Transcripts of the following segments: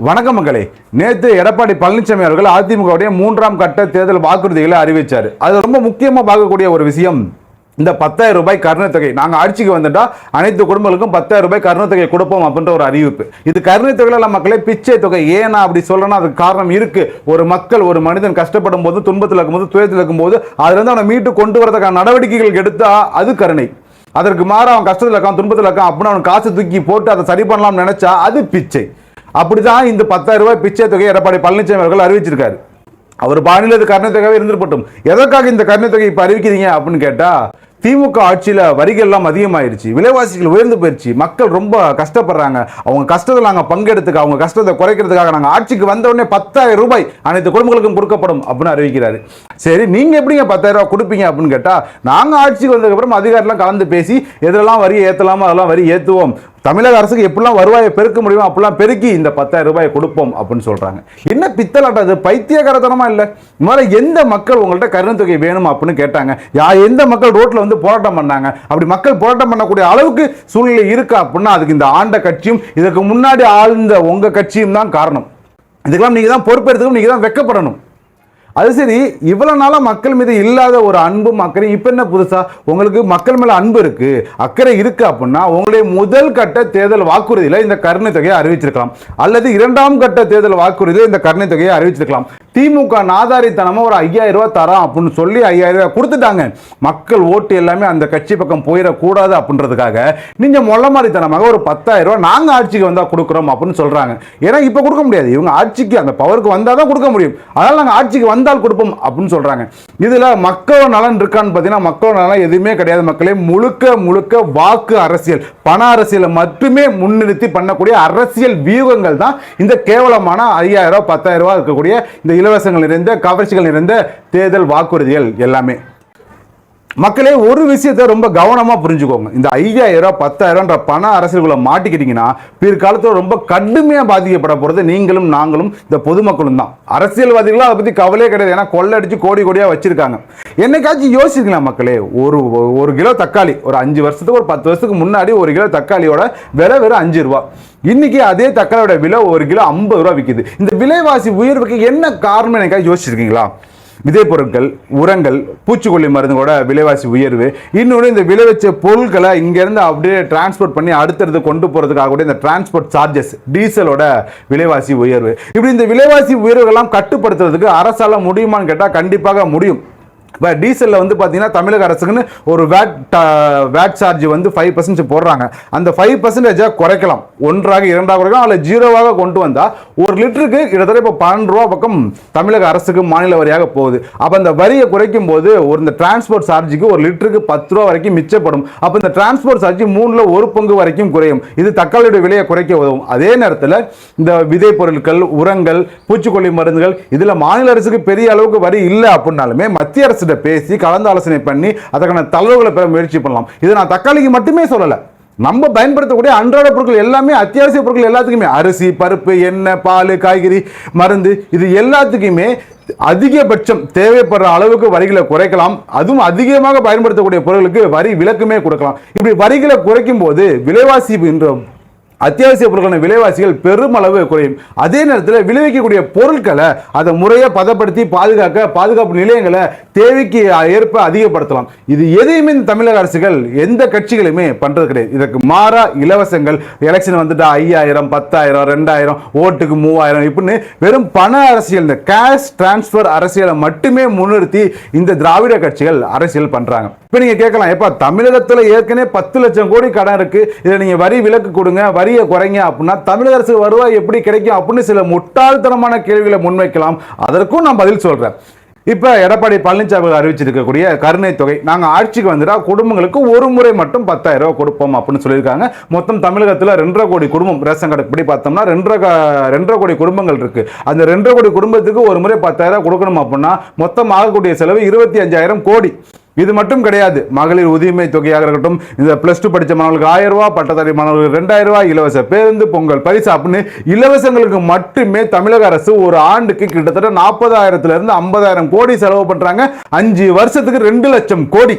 வணக்கம் மக்களே. நேற்று எடப்பாடி பழனிசாமி அவர்கள் அதிமுகவுடைய 3ஆம் கட்ட தேர்தல் வாக்குறுதிகளை அறிவிச்சார். அது ரொம்ப முக்கியமாக பார்க்கக்கூடிய ஒரு விஷயம். இந்த 10,000 ரூபாய் கருணை தொகை நாங்கள் ஆட்சிக்கு வந்துட்டா அனைத்து குடும்பங்களுக்கும் 10,000 ரூபாய் கருணை தொகை கொடுப்போம் அப்படின்ற ஒரு அறிவிப்பு. இது கருணை தொகையில மக்களே பிச்சை தொகை. ஏன்னா அப்படி சொல்லணும், அதுக்கு காரணம் இருக்கு. ஒரு மனிதன் கஷ்டப்படும் போது, துன்பத்தில் இருக்கும்போது, துயரத்தில் இருக்கும்போது அதுல இருந்து அவனை மீட்டு கொண்டு வரதுக்கான நடவடிக்கைகள் எடுத்தா அது கருணை. அதற்கு மாற அவன் கஷ்டத்தில் இருக்கான், துன்பத்தில் இருக்கான் அப்படின்னு அவன் காசு தூக்கி போட்டு அதை சரி பண்ணலாம்னு நினைச்சா அது பிச்சை. அப்படிதான் இந்த 10,000 ரூபாய் பிச்சை தொகை எடப்பாடி பழனிசாமி அவர்கள் அறிவிச்சிருக்காரு. அவர் பாணியில் கருணை தொகையாக இருந்துருப்பட்டும். எதற்காக இந்த கருணை தொகை இப்ப அறிவிக்கிறீங்க அப்படின்னு கேட்டா, திமுக ஆட்சியில் வரிகள் எல்லாம் அதிகமாயிருச்சு, விலைவாசிகள் உயர்ந்து போயிருச்சு, மக்கள் ரொம்ப கஷ்டப்படுறாங்க, அவங்க கஷ்டத்தில் நாங்கள் பங்கெடுத்துக்க, அவங்க கஷ்டத்தை குறைக்கிறதுக்காக நாங்கள் ஆட்சிக்கு வந்த உடனே 10,000 ரூபாய் அனைத்து குடும்பங்களுக்கும் கொடுக்கப்படும் அப்படின்னு அறிவிக்கிறாரு. சரி, நீங்க எப்படிங்க 10,000 ரூபாய் கொடுப்பீங்க அப்படின்னு கேட்டா, நாங்க ஆட்சிக்கு வந்ததுக்கப்புறம் அதிகாரிலாம் கலந்து பேசி எதெல்லாம் வரி ஏற்றலாமோ அதெல்லாம் வரி ஏற்றுவோம், தமிழக அரசுக்கு எப்படிலாம் வருவாயை பெருக்க முடியுமோ அப்படிலாம் பெருக்கி இந்த 10,000 ரூபாயை கொடுப்போம் அப்படின்னு சொல்றாங்க. என்ன பித்தலாட்டது, பைத்தியகாரத்தனமா இல்ல? முதல்ல எந்த மக்கள் உங்கள்கிட்ட கருணை தொகை வேணும் அப்படின்னு கேட்டாங்க? எந்த மக்கள் ரோட்ல வந்து போராட்டம் பண்ணாங்க? அப்படி மக்கள் போராட்டம் பண்ணக்கூடிய அளவுக்கு சூழ்நிலை இருக்கா அப்படின்னா அதுக்கு இந்த ஆண்ட கட்சியும் இதுக்கு முன்னாடி ஆழ்ந்த உங்க கட்சியும் தான் காரணம். இதுக்கெல்லாம் நீங்க தான் பொறுப்பெடுத்துக்கணும், நீங்க தான் வெட்கப்படணும். அது சரி, இவ்வளவு நாளா மக்கள் மீது இல்லாத ஒரு அன்பும் அக்கறையும் இப்ப என்ன புதுசா? உங்களுக்கு மக்கள் மேல அன்பு இருக்கு, அக்கறை இருக்கு அப்படின்னா உங்களுடைய முதல் கட்ட தேர்தல் வாக்குறுதியில இந்த கருணை தொகையை அறிவிச்சிருக்கலாம், அல்லது 2ஆம் கட்ட தேர்தல் வாக்குறுதியில இந்த கருணை தொகையை அறிவிச்சிருக்கலாம். திமுக நாதாரித்தனமா ஒரு 5,000 ரூபாய் தரோம் அப்படின்னு சொல்லி 5,000 ரூபாய் கொடுத்துட்டாங்க. மக்கள் ஓட்டு எல்லாமே அந்த கட்சி பக்கம் போயிடக்கூடாது அப்படின்றதுக்காக நீங்க மொள்ளமாரித்தனமாக ஒரு 10,000 ரூபாய் நாங்க ஆட்சிக்கு வந்தா கொடுக்குறோம் அப்படின்னு சொல்றாங்க. ஏன்னா இப்ப கொடுக்க முடியாது, இவங்க ஆட்சிக்கு அந்த பவருக்கு வந்தாதான் கொடுக்க முடியும். அதனால நாங்க ஆட்சிக்கு வந்தால் கொடுப்போம் அப்படின்னு சொல்றாங்க. இதுல மக்கள் நலன் இருக்கான்னு பாத்தீங்கன்னா மக்கள் நலன் எதுவுமே கிடையாது. மக்களே, முழுக்க முழுக்க வாக்கு அரசியல், பண அரசியலை மட்டுமே முன்னிறுத்தி பண்ணக்கூடிய அரசியல் வியூகங்கள் தான் இந்த கேவலமான 5,000 ரூபாய் 10,000 ரூபாய் இருக்கக்கூடிய இந்த இலவசங்கள் நிறைந்த கவர்ச்சிகள் நிறைந்த தேர்தல் வாக்குறுதிகள் எல்லாமே. மக்களே, ஒரு விஷயத்தை ரொம்ப கவனமா புரிஞ்சுக்கோங்க. இந்த 5,000 ரூபாய் 10,000 பண அரசியலுக்குள்ள மாட்டிக்கிட்டீங்கன்னா பிற்காலத்தில் ரொம்ப கடுமையா பாதிக்கப்பட போறது நீங்களும் நாங்களும் இந்த பொதுமக்களும் தான். அரசியல்வாதிகளும் அதை பத்தி கவலையே கிடையாது. ஏன்னா கொள்ளடிச்சு கோடி கோடியா வச்சிருக்காங்க. என்னைக்காச்சும் யோசிக்கலாம் மக்களே, ஒரு கிலோ தக்காளி ஒரு 5 வருஷத்துக்கு ஒரு 10 வருஷத்துக்கு முன்னாடி ஒரு கிலோ தக்காளியோட விலை வெறும் 5 ரூபாய். இன்னைக்கு அதே தக்காளியோட விலை ஒரு கிலோ 50 ரூபாய் விற்குது. இந்த விலைவாசி உயர்வுக்கு என்ன காரணம் என்னைக்காச்சும் யோசிச்சிருக்கீங்களா? விதை பொருட்கள், உரங்கள், பூச்சிக்கொல்லி மருந்துகளோட விலைவாசி உயர்வு, இன்னொன்று இந்த விளைவிச்ச பொருட்களை இங்கேருந்து அப்படியே டிரான்ஸ்போர்ட் பண்ணி அடுத்தடுத்து கொண்டு போகிறதுக்காக கூட இந்த டிரான்ஸ்போர்ட் சார்ஜஸ், டீசலோட விலைவாசி உயர்வு. இப்படி இந்த விலைவாசி உயர்வுகள்லாம் கட்டுப்படுத்துறதுக்கு அரசால முடியுமான்னு கேட்டால் கண்டிப்பாக முடியும். இப்போ டீசலில் வந்து பார்த்தீங்கன்னா தமிழக அரசுக்குன்னு ஒரு வேட் சார்ஜ் வந்து 5% போடுறாங்க. அந்த 5% குறைக்கலாம், 1ஆக 2ஆக குறைக்கலாம், அதில் 0வாக கொண்டு வந்தால் ஒரு லிட்டருக்கு கிட்டத்தட்ட இப்போ 12 ரூபா பக்கம் தமிழக அரசுக்கு மாநில வரியாக போகுது. அப்போ அந்த வரியை குறைக்கும் போது இந்த டிரான்ஸ்போர்ட் சார்ஜுக்கு ஒரு லிட்டருக்கு 10 ரூபா வரைக்கும் மிச்சப்படும். அப்போ இந்த டிரான்ஸ்போர்ட் சார்ஜ் 3ல் 1 பங்கு வரைக்கும் குறையும். இது தக்காளியோட விலையை குறைக்க உதவும். அதே நேரத்தில் இந்த விதை பொருட்கள், உரங்கள், பூச்சிக்கொல்லி மருந்துகள் இதில் மாநில அரசுக்கு பெரிய அளவுக்கு வரி இல்லை அப்படின்னாலுமே மத்திய அரசு பேசி கலந்து ஆலோசனை பண்ணி அதற்கான தளர்வுகளை பெற முயற்சி பண்ணலாம். இது நான் தக்காளிக்கு மட்டுமே சொல்லல, நம்ம பயன்படுத்தக்கூடிய அன்றாட பொருட்கள் எல்லாமே, அத்தியாவசிய பொருட்கள் எல்லாத்துக்குமே, அரிசி, பருப்பு, எண்ணெய், பால், காய்கறி, மருந்து, இது எல்லாத்துக்குமே அதிகபட்சம் தேவைப்படுற அளவுக்கு வரிகளை குறைக்கலாம். அதுவும் அதிகமாக பயன்படுத்தக்கூடிய பொருட்களுக்கு வரி விலக்குமே கொடுக்கலாம். இப்படி வரிகளை குறைக்கும் போது விலைவாசி என்ற அத்தியாவசிய பொருட்களின் விலைவாசிகள் பெருமளவு குறையும். அதே நேரத்தில் விளைவிக்கக்கூடிய பொருட்களை அதை முறையாக பதப்படுத்தி பாதுகாப்பு நிலையங்களை தேவைக்கு ஏற்ப அதிகப்படுத்தலாம். இது எதையுமே இந்த தமிழக அரசுகள் எந்த கட்சிகளுமே பண்றது கிடையாது. இதற்கு மாறா இலவசங்கள், எலெக்ஷன் வந்துட்டு 5,000, 10,000, 2,000, ஓட்டுக்கு 3,000 இப்படின்னு வெறும் பண அரசியல், இந்த கேஷ் டிரான்ஸ்பர் அரசியலை மட்டுமே முன்னிறுத்தி இந்த திராவிட கட்சிகள் அரசியல் பண்றாங்க. இப்ப நீங்க கேட்கலாம், எப்ப தமிழகத்துல ஏற்கனவே 10 லட்சம் கோடி கடன் இருக்கு, இதை நீங்க வரி விலக்கு கொடுங்க, வரியை குறைங்க அப்படின்னா தமிழக அரசு வருவாய் எப்படி கிடைக்கும் அப்படின்னு சில முட்டாள்தனமான கேள்விகளை முன்வைக்கலாம். அதற்கும் நான் பதில் சொல்றேன். இப்ப எடப்பாடி பழனிசாமி அறிவிச்சிருக்கக்கூடிய கருணை தொகை, நாங்க ஆட்சிக்கு வந்துட்டா குடும்பங்களுக்கு ஒரு முறை மட்டும் 10,000 ரூபாய் கொடுப்போம் அப்படின்னு சொல்லியிருக்காங்க. மொத்தம் தமிழகத்துல 2.5 கோடி குடும்பம், ரேஷன் கார்டு இப்படி பார்த்தோம்னா 2.5 கோடி குடும்பங்கள் இருக்கு. அந்த 2.5 கோடி குடும்பத்துக்கு ஒரு முறை 10,000 கொடுக்கணும் அப்படின்னா மொத்தம் ஆகக்கூடிய செலவு 25,000 கோடி. இது மட்டும் கிடையாது, மகளிர் உரிமை தொகையாக இருக்கட்டும், இந்த +2 படித்த மாணவர்களுக்கு 1,000 ரூபாய், பட்டதாரி மாணவர்களுக்கு 2,000 ரூபாய், இலவச பேருந்து, பொங்கல் பரிசு அப்படின்னு இலவசங்களுக்கு மட்டுமே தமிழக அரசு ஒரு ஆண்டுக்கு கிட்டத்தட்ட 40,000 to 50,000 கோடி செலவு பண்றாங்க. 5 வருஷத்துக்கு 2 லட்சம் கோடி.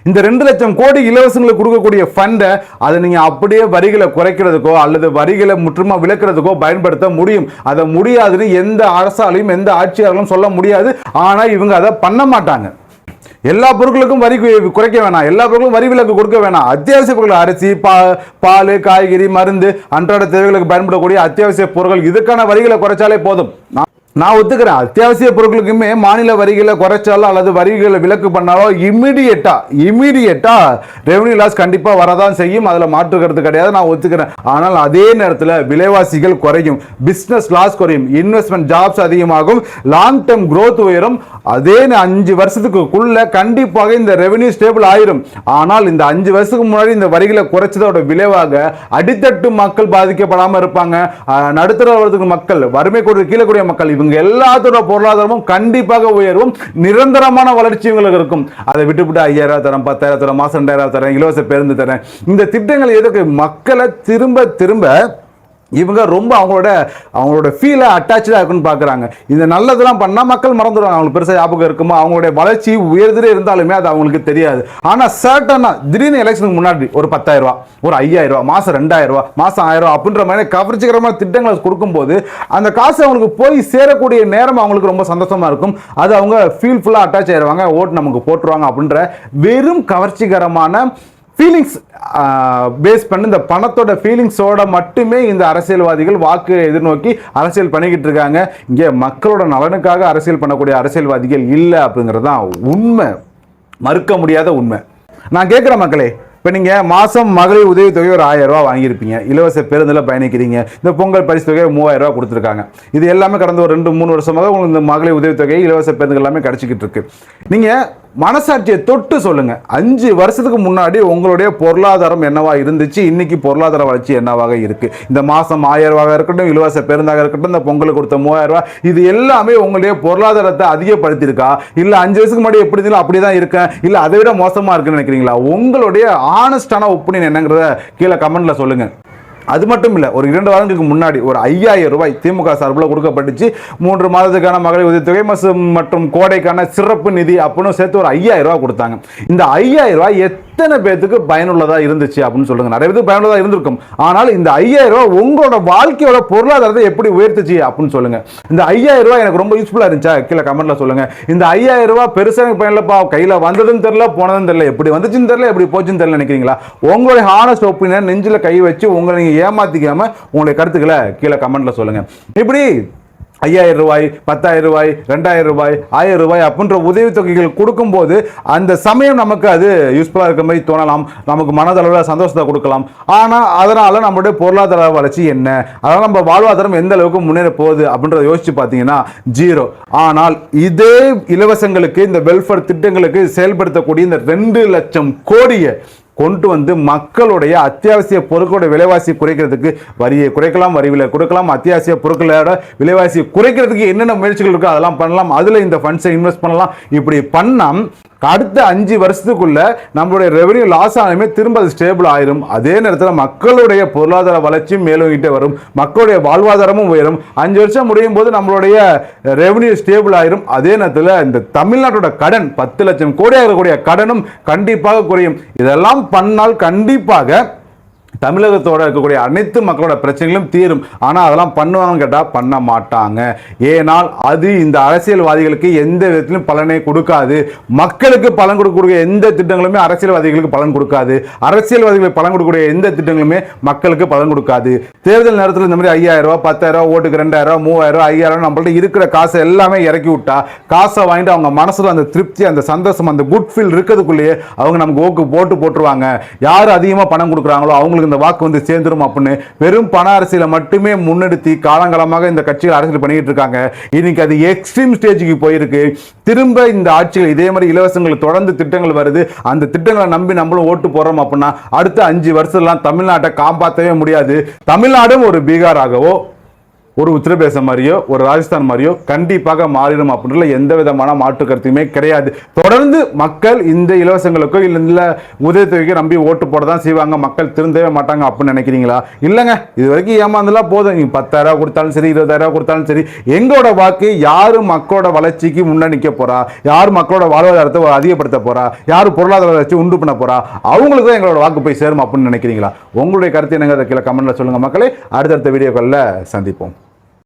இந்த 2 லட்சம் கோடி இலவசங்களுக்கு கொடுக்கக்கூடிய ஃபண்டை அதை நீங்க அப்படியே வரிகளை குறைக்கிறதுக்கோ அல்லது வரிகளை முற்றுமா விலக்கிறதுக்கோ பயன்படுத்த முடியும். அதை முடியாதுன்னு எந்த அரசாலையும் எந்த ஆட்சியாளர்களும் சொல்ல முடியாது. ஆனா இவங்க அதை பண்ண மாட்டாங்க. எல்லா பொருட்களுக்கும் வரி குறைக்க வேணாம், எல்லா பொருட்களும் வரி விலக்கு கொடுக்க வேணாம். அத்தியாவசிய பொருட்கள் அரிசி, பால், காய்கறி, மருந்து, அன்றாட தேவைகளுக்கு பயன்படக்கூடிய அத்தியாவசிய பொருட்கள் இதுக்கான வரிகளை குறைச்சாலே போதும். நான் ஒத்துக்கிறேன், அத்தியாவசிய பொருட்களுக்குமே மாநில வரிகளை குறைச்சாலோ அல்லது வரிகளை விலக்கு பண்ணாலோ இமீடியட்டா ரெவன்யூ லாஸ் கண்டிப்பா வரதான் செய்யும். அதுல மாற்றுக்கிறது கிடையாது, நான் ஒத்துக்கிறேன். ஆனால் அதே நேரத்தில் விலைவாசிகள் குறையும், பிசினஸ் லாஸ் குறையும், இன்வெஸ்ட்மெண்ட் ஜாப்ஸ் அதிகமாகும், லாங் டேர்ம் growth உயரும். அதே 5 வருஷத்துக்குள்ள கண்டிப்பாக இந்த ரெவன்யூ ஸ்டேபிள் ஆயிரும். ஆனால் இந்த 5 வருஷத்துக்கு முன்னாடி இந்த வரிகளை குறைச்சதோட விளைவாக அடித்தட்டு மக்கள் பாதிக்கப்படாம இருப்பாங்க. நடுத்தர வர்க்கத்துக்கு மக்கள், வறுமை கோடு கீழே கூடிய மக்கள், இவங்க எல்லாத்தோட பொருளாதாரமும் கண்டிப்பாக உயரும். நிரந்தரமான வளர்ச்சி இவங்களுக்கு இருக்கும். அதை விட்டுவிட்டு 5000 தரேன், 10,000 தரேன், மாசம் 2000 தரேன், இலவச பேருந்து தரேன், இந்த திட்டங்கள் எதுக்கு? மக்களை திரும்ப இவங்க ரொம்ப அவங்களோட ஃபீலை அட்டாச்சாக இருக்குன்னு பார்க்குறாங்க. இந்த நல்லதெல்லாம் பண்ணால் மக்கள் மறந்துடுவாங்க. அவங்களுக்கு பெருசாக ஞாபகம் இருக்குமோ, அவங்களுடைய வளர்ச்சி உயர்ந்தே இருந்தாலுமே அது அவங்களுக்கு தெரியாது. ஆனால் சர்டனாக திடீர்னு எலெக்ஷனுக்கு முன்னாடி ஒரு 10,000 ரூபா, ஒரு 5,000 ரூபா, மாதம் 2,000 ரூபா, மாதம் 1000 ரூபா அப்படின்ற மாதிரி கவர்ச்சிகரமான திட்டங்களை கொடுக்கும்போது அந்த காசு அவங்களுக்கு போய் சேரக்கூடிய நேரம் அவங்களுக்கு ரொம்ப சந்தோஷமாக இருக்கும். அது அவங்க ஃபீல்ஃபுல்லாக அட்டாச் ஆயிடுவாங்க, ஓட்டு நமக்கு போட்டுருவாங்க அப்படின்ற வெறும் கவர்ச்சிகரமான ஃபீலிங்ஸ் பேஸ் பண்ணி இந்த பணத்தோட ஃபீலிங்ஸோட மட்டுமே இந்த அரசியல்வாதிகள் வாக்கு எதிர்நோக்கி அரசியல் பண்ணிக்கிட்டு இருக்காங்க. இங்கே மக்களோட நலனுக்காக அரசியல் பண்ணக்கூடிய அரசியல்வாதிகள் இல்லை அப்படிங்கிறது தான் உண்மை, மறுக்க முடியாத உண்மை. நான் கேட்குற மக்களே, இப்போ நீங்கள் மாதம் மகளிர் உதவித்தொகை ஒரு 1000 ரூபா வாங்கியிருப்பீங்க, இலவச பேருந்தில் பயணிக்கிறீங்க, இந்த பொங்கல் பரிசு தொகை 3000 ரூபா கொடுத்துருக்காங்க. இது எல்லாமே கடந்த ஒரு 2-3 வருஷமாக உங்களுக்கு இந்த மகளிர் உதவித்தொகை இலவச பேருந்துகள் எல்லாமே கிடைச்சிக்கிட்டு இருக்கு. நீங்கள் மனசாட்சியை தொட்டு சொல்லுங்க, 5 வருஷத்துக்கு முன்னாடி உங்களுடைய பொருளாதாரம் என்னவா இருந்துச்சு, இன்னைக்கு பொருளாதார வளர்ச்சி என்னவாக இருக்கு? இந்த மாதம் 1000 ரூபாய் இருக்கட்டும், இலவச பேருந்தாக இருக்கட்டும், இந்த பொங்கலுக்கு கொடுத்த 3000 ரூபாய், இது எல்லாமே உங்களுடைய பொருளாதாரத்தை அதிகப்படுத்தியிருக்கா? இல்லை 5 வருஷத்துக்கு முன்னாடி எப்படி இருந்தாலும் அப்படிதான் இருக்கேன், இல்லை அதை விட மோசமா இருக்குன்னு நினைக்கிறீங்களா? உங்களுடைய ஆனஸ்டான ஒப்பீனியன் என்னங்கிறத கீழே கமெண்ட்ல சொல்லுங்க. அது மட்டும் இல்லை, ஒரு 2 வாரங்களுக்கு முன்னாடி ஒரு 5000 ரூபாய் திமுக சார்பில் கொடுக்கப்பட்டுச்சு. 3 மாதத்துக்கான மகளிர் உதவித்தொகை மற்றும் கோடைக்கான சிறப்பு நிதி அப்படின்னு சேர்த்து ஒரு 5000 ரூபாய் கொடுத்தாங்க. இந்த 5000 ரூபாய் எத்தனை பேருக்கு பயனுள்ளதாக இருந்துச்சு அப்படின்னு சொல்லுங்க. நிறைய பேருக்கு பயனுள்ளதாக இருந்திருக்கும். ஆனால் இந்த 5000 ரூபாய் உங்களோட வாழ்க்கையோட பொருளாதாரத்தை எப்படி உயர்த்துச்சு அப்படின்னு சொல்லுங்க. இந்த 5000 ரூபாய் எனக்கு ரொம்ப யூஸ்ஃபுல்லாக இருந்துச்சா? கீழே கமெண்ட்ல சொல்லுங்க. இந்த 5000 ரூபாய் பெருசாக பயனில்லப்பா, கையில் வந்ததுன்னு தெரியல, போனதுன்னு தெரியல, எப்படி வந்துச்சுன்னு தெரியல, எப்படி போச்சுன்னு தெரியல நினைக்கிறீங்களா? உங்களுடைய ஹானஸ்ட் ஒப்பீனியன் நெஞ்சில் கை வச்சு உங்களை நீங்க ஏமாத்திக்காம உங்களுடைய கருத்துக்களை கீழே கமெண்ட்ல சொல்லுங்க. இப்படி 5000 ரூபாய், 10,000 ரூபாய், 2000 ரூபாய், 1000 ரூபாய் அப்படின்ற உதவித்தொகைகள் கொடுக்கும்போது அந்த சமயம் நமக்கு அது யூஸ்ஃபுல்லாக இருக்க மாதிரி தோணலாம், நமக்கு மனதளவில் சந்தோஷத்தை கொடுக்கலாம். ஆனால் அதனால நம்மளுடைய பொருளாதார வளர்ச்சி என்ன, அதனால நம்ம வாழ்வாதாரம் எந்த அளவுக்கு முன்னேற போகுது அப்படின்றத யோசிச்சு பார்த்தீங்கன்னா 0. ஆனால் இதே இலவசங்களுக்கு, இந்த வெல்ஃபேர் திட்டங்களுக்கு செயல்படுத்தக்கூடிய இந்த 2 லட்சம் கோடியை கொண்டு வந்து மக்களுடைய அத்தியாவசிய பொருட்களோட விலைவாசி குறைக்கிறதுக்கு வரியை குறைக்கலாம், வரி விலை கொடுக்கலாம், அத்தியாவசிய பொருட்களோட விலைவாசி குறைக்கிறதுக்கு என்னென்ன முயற்சிகள் இருக்கோ அதெல்லாம் பண்ணலாம், அதில் இந்த ஃபண்ட்ஸை இன்வெஸ்ட் பண்ணலாம். இப்படி பண்ணால் அடுத்த 5 வருஷத்துக்குள்ள நம்மளுடைய ரெவன்யூ லாஸ் ஆனாலுமே திரும்ப அது ஸ்டேபிள் ஆயிரும். அதே நேரத்தில் மக்களுடைய பொருளாதார வளர்ச்சியும் மேலோங்கிட்டே வரும், மக்களுடைய வாழ்வாதாரமும் உயரும். 5 வருஷம் முடியும் போது நம்மளுடைய ரெவன்யூ ஸ்டேபிள் ஆயிரும். அதே நேரத்தில் இந்த தமிழ்நாட்டோட கடன் 10 லட்சம் கோடியாக இருக்கக்கூடிய கடனும் கண்டிப்பாக குறையும். இதெல்லாம் பண்ணால் கண்டிப்பாக தமிழகத்தோட இருக்கக்கூடிய அனைத்து மக்களோட பிரச்சனைகளும் தீரும். ஆனால் அதெல்லாம் பண்ணுவாங்கன்னு கேட்டால் பண்ண மாட்டாங்க. ஏனால் அது இந்த அரசியல்வாதிகளுக்கு எந்த விதத்திலும் பலனை கொடுக்காது. மக்களுக்கு பலன் கொடுக்கக்கூடிய எந்த திட்டங்களுமே அரசியல்வாதிகளுக்கு பலன் கொடுக்காது. அரசியல்வாதிகளுக்கு பலன் கொடுக்கக்கூடிய எந்த திட்டங்களுமே மக்களுக்கு பலன் கொடுக்காது. தேர்தல் நேரத்தில் இந்த மாதிரி 5000 ரூபாய், 10,000 ரூபாய், ஓட்டுக்கு 2000 ரூபாய், 3000 ரூபாய், 5000 நம்மள்ட்ட இருக்கிற காசை எல்லாமே இறக்கி விட்டா, காசை வாங்கிட்டு அவங்க மனசுல அந்த திருப்தி, அந்த சந்தோஷம், அந்த குட் ஃபீல் இருக்கிறதுக்குள்ளேயே அவங்க நமக்கு ஓக்கு போட்டுருவாங்க. யார் அதிகமாக பணம் கொடுக்குறாங்களோ அவங்களுக்கு இந்த வாக்கு வந்து சேர்ந்துரும் அப்படின்னு வெறும் பண அரசியலை மட்டுமே முன்னெடுத்து காலங்காலமாக இந்த கட்சிகள் அரசியல் பண்ணிட்டு இருக்காங்க. இன்னைக்கு அது எக்ஸ்ட்ரீம் ஸ்டேஜுக்கு போயிருக்கு. திரும்ப இந்த ஆட்சிகள் இதே மாதிரி இலவசங்கள் தொடர்ந்து திட்டங்கள் வருது. அந்த திட்டங்களை நம்பி நம்மளும் ஓட்டு போறோம் அப்படின்னா அடுத்த 5 வருஷம்லாம் தமிழ்நாட்டை காப்பாற்றவே முடியாது. தமிழ்நாடும் ஒரு பீகாராகவோ ஒரு உத்தரப்பிரதேசம் மாதிரியோ ஒரு ராஜஸ்தான் மாதிரியோ கண்டிப்பாக மாறிடும் அப்படின்ற எந்த விதமான மாற்று கருத்துமே கிடையாது. தொடர்ந்து மக்கள் இந்த இலவசங்களுக்கோ இல்லை உதவித்தொகைக்கு நம்பி ஓட்டு போட தான் செய்வாங்க, மக்கள் திருந்தவே மாட்டாங்க அப்படின்னு நினைக்கிறீங்களா? இல்லைங்க, இது வரைக்கும் ஏமாந்தெல்லாம் போதும். நீங்கள் 10,000 கொடுத்தாலும் சரி, 20,000 கொடுத்தாலும் சரி, எங்களோட வாக்கு யாரு மக்களோட வளர்ச்சிக்கு முன்னே நிற்க போறா, யார் மக்களோட வாழ்வாதாரத்தை அதிகப்படுத்த போறா, யார் பொருளாதார வளர்ச்சி உண்டு பண்ண போறா, அவங்களுக்கு தான் எங்களோட வாக்கு போய் சேரும் அப்படின்னு நினைக்கிறீங்களா? உங்களுடைய கருத்து என்னங்க, அதை கீழே கமெண்ட்ல சொல்லுங்க மக்களே. அடுத்தடுத்த வீடியோக்களில் சந்திப்போம்.